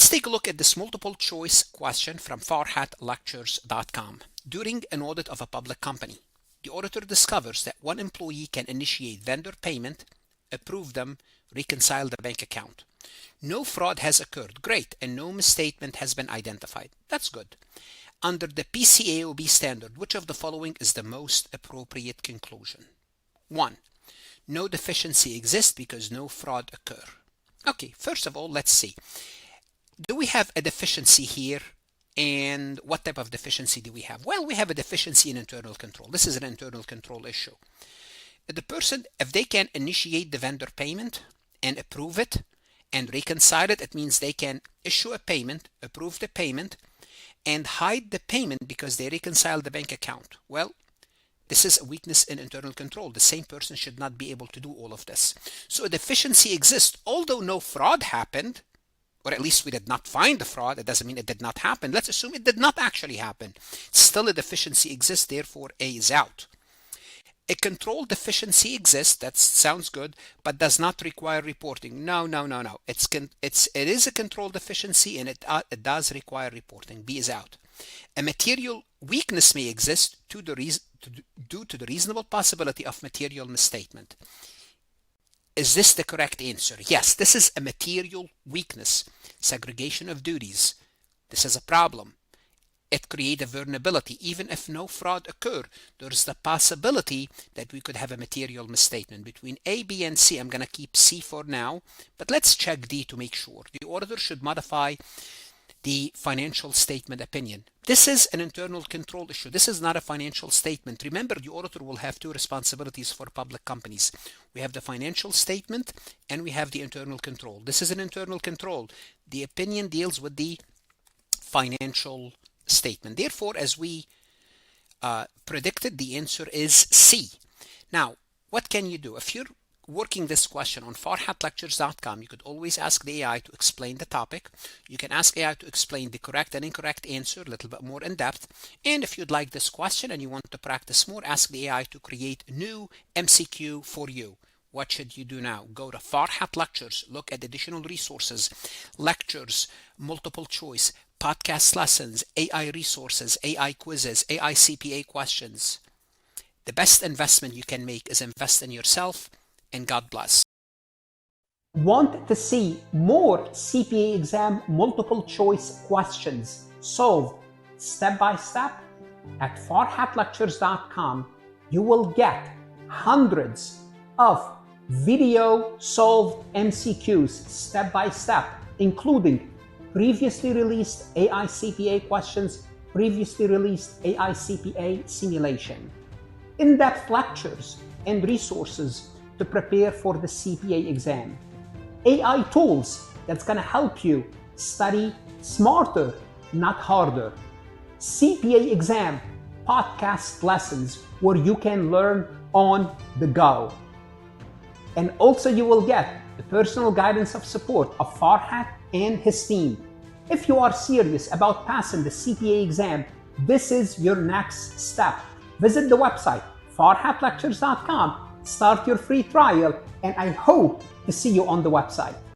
Let's take a look at this multiple choice question from farhatlectures.com. During an audit of a public company, the auditor discovers that one employee can initiate vendor payment, approve them, reconcile the bank account. No fraud has occurred. Great. And no misstatement has been identified. That's good. Under the PCAOB standard, which of the following is the most appropriate conclusion? 1. No deficiency exists because no fraud occur. Okay, first of all, let's see. Do we have a deficiency here? And what type of deficiency do we have? Well, we have a deficiency in internal control. This is an internal control issue. The person, if they can initiate the vendor payment and approve it and reconcile it, it means they can issue a payment, approve the payment, and hide the payment because they reconcile the bank account. Well, this is a weakness in internal control. The same person should not be able to do all of this. So a deficiency exists, although no fraud happened, or at least we did not find the fraud. It doesn't mean it did not happen. Let's assume it did not actually happen. Still a deficiency exists, therefore A is out. A control deficiency exists, that sounds good, but does not require reporting. No. It is a control deficiency and it does require reporting. B is out. A material weakness may exist due to the reasonable possibility of material misstatement. Is this the correct answer? Yes, this is a material weakness. Segregation of duties. This is a problem. It creates a vulnerability. Even if no fraud occurred, there is the possibility that we could have a material misstatement. Between A, B, and C, I'm going to keep C for now, but let's check D to make sure. The auditor should modify the financial statement opinion. This is an internal control issue. This is not a financial statement. Remember, the auditor will have two responsibilities for public companies. We have the financial statement and we have the internal control. This is an internal control. The opinion deals with the financial statement. Therefore, as we predicted, the answer is C. Now, what can you do? If you're working this question on farhatlectures.com, you could always ask the AI to explain the topic. You can ask AI to explain the correct and incorrect answer a little bit more in depth. And if you'd like this question and you want to practice more, ask the AI to create a new MCQ for you. What should you do now? Go to Farhat Lectures, look at additional resources, lectures, multiple choice, podcast lessons, AI resources, AI quizzes, AI CPA questions. The best investment you can make is invest in yourself, and God bless. Want to see more CPA exam multiple choice questions solved step by step? At farhatlectures.com, you will get hundreds of video solved MCQs step by step, including previously released AI CPA questions, previously released AI CPA simulation, in-depth lectures and resources to prepare for the CPA exam, AI tools that's going to help you study smarter, not harder, CPA exam podcast lessons where you can learn on the go. And also you will get the personal guidance of support of Farhat and his team. If you are serious about passing the CPA exam, this is your next step. Visit the website farhatlectures.com, start your free trial, and I hope to see you on the website.